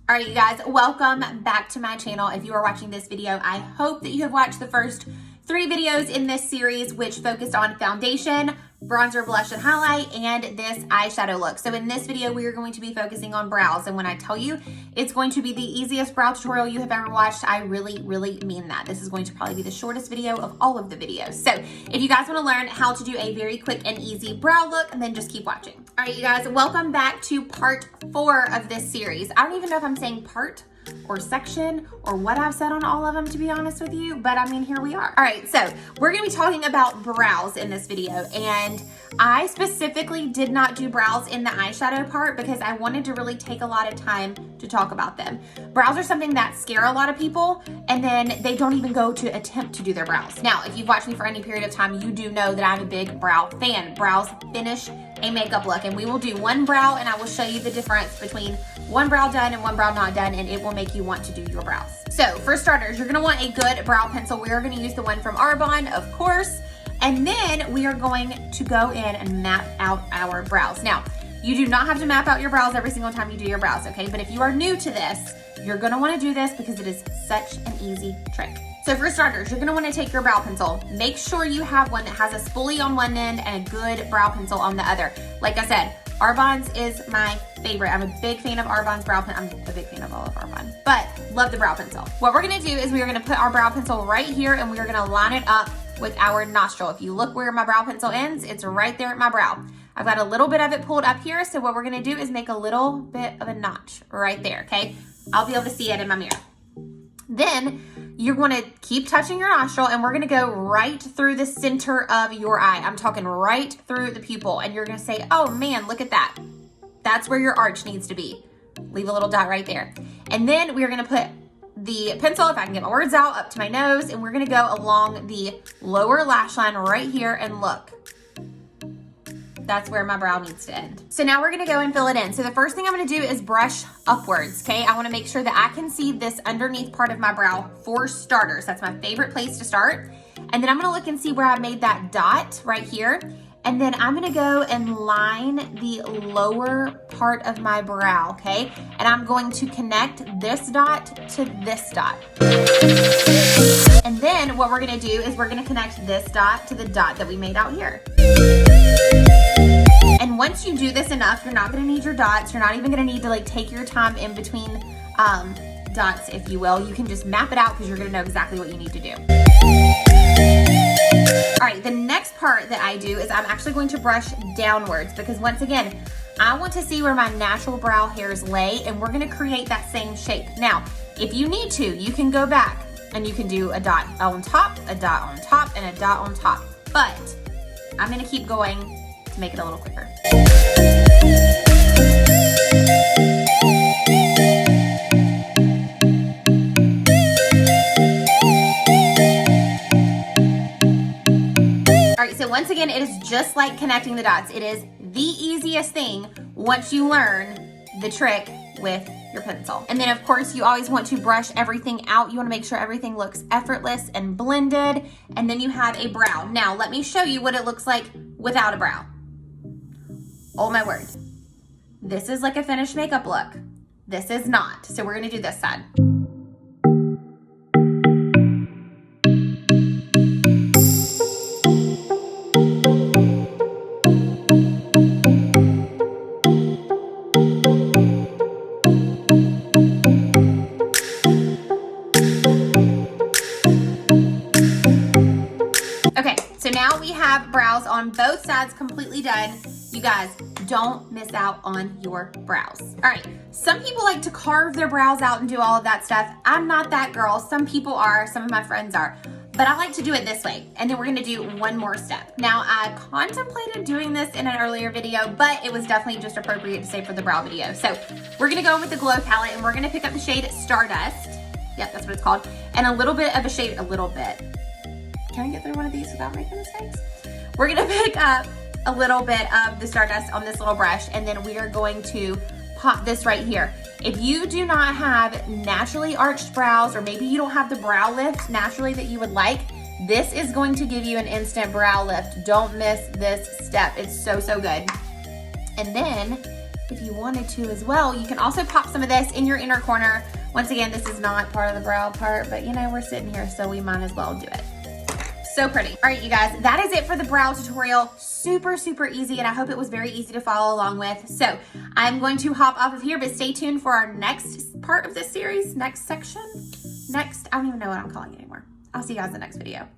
All right, you guys, welcome back to my channel. If you are watching this video, I hope that you have watched the first 3 videos in this series, which focused on foundation, bronzer, blush, and highlight, and this eyeshadow look. So in this video, we are going to be focusing on brows. And when I tell you it's going to be the easiest brow tutorial you have ever watched, I really mean that. This is going to probably be the shortest video of all of the videos. So if you guys want to learn how to do a very quick and easy brow look, then just keep watching. All right, you guys, welcome back to part 4 of this series. I don't even know if I'm saying part or section or what I've said on all of them, to be honest with you, but I mean, here we are. All right, so we're gonna be talking about brows in this video, and I specifically did not do brows in the eyeshadow part because I wanted to really take a lot of time to talk about them. Brows are something that scare a lot of people, and then they don't even go to attempt to do their brows. Now, if you've watched me for any period of time, you do know that I'm a big brow fan. Brows finish a makeup look, and we will do one brow and I will show you the difference between one brow done and one brow not done, and it will make you want to do your brows. So for starters, you're gonna want a good brow pencil. We are gonna use the one from Arbonne, of course, and then we are going to go in and map out our brows. Now, you do not have to map out your brows every single time you do your brows, okay? But if you are new to this, you're gonna wanna do this because it is such an easy trick. So for starters, you're gonna wanna take your brow pencil. Make sure you have one that has a spoolie on one end and a good brow pencil on the other. Like I said, Arbonne's is my favorite. I'm a big fan of Arbonne's brow pencil. I'm a big fan of all of Arbonne, but love the brow pencil. What we're gonna do is we are gonna put our brow pencil right here and we are gonna line it up with our nostril. If you look where my brow pencil ends, it's right there at my brow. I've got a little bit of it pulled up here, so what we're gonna do is make a little bit of a notch right there, okay? I'll be able to see it in my mirror. Then you're gonna keep touching your nostril and we're gonna go right through the center of your eye. I'm talking right through the pupil, and you're gonna say, oh man, look at that. That's where your arch needs to be. Leave a little dot right there. And then we're gonna put the pencil, if I can get my words out, up to my nose, and we're gonna go along the lower lash line right here and look. That's where my brow needs to end. So now we're gonna go and fill it in. So the first thing I'm gonna do is brush upwards, okay? I wanna make sure that I can see this underneath part of my brow for starters. That's my favorite place to start. And then I'm gonna look and see where I made that dot right here. And then I'm gonna go and line the lower part of my brow, okay? And I'm going to connect this dot to this dot. And then what we're gonna do is we're gonna connect this dot to the dot that we made out here. And once you do this enough, you're not gonna need your dots. You're not even gonna need to like take your time in between dots, if you will. You can just map it out because you're gonna know exactly what you need to do. All right, the next part that I do is I'm actually going to brush downwards because once again, I want to see where my natural brow hairs lay, and we're gonna create that same shape. Now, if you need to, you can go back and you can do a dot on top, a dot on top, and a dot on top. But I'm gonna keep going to make it a little quicker. All right, so once again, it is just like connecting the dots. It is the easiest thing once you learn the trick with your pencil. And then of course, you always want to brush everything out. You wanna make sure everything looks effortless and blended, and then you have a brow. Now, let me show you what it looks like without a brow. Oh my word. This is like a finished makeup look. This is not. So we're gonna do this side. Okay, so now we have brows on both sides completely done. You guys, don't miss out on your brows. All right, some people like to carve their brows out and do all of that stuff. I'm not that girl. Some people are, some of my friends are, but I like to do it this way. And then we're gonna do one more step. Now, I contemplated doing this in an earlier video, but it was definitely just appropriate to say for the brow video. So we're gonna go in with the Glow palette and we're gonna pick up the shade Stardust. Yep, that's what it's called. And a little bit of a shade, a little bit. Can I get through one of these without making mistakes? We're gonna pick up a little bit of the Stardust on this little brush, and then we are going to pop this right here. If you do not have naturally arched brows, or maybe you don't have the brow lift naturally that you would like, this is going to give you an instant brow lift. Don't miss this step. It's so good. And then if you wanted to as well. You can also pop some of this in your inner corner. Once again, this is not part of the brow part, but you know, we're sitting here, so we might as well do it. So pretty. All right, you guys, that is it for the brow tutorial. Super, super easy, and I hope it was very easy to follow along with. So I'm going to hop off of here, but stay tuned for our next part of this series, next section. I don't even know what I'm calling it anymore. I'll see you guys in the next video.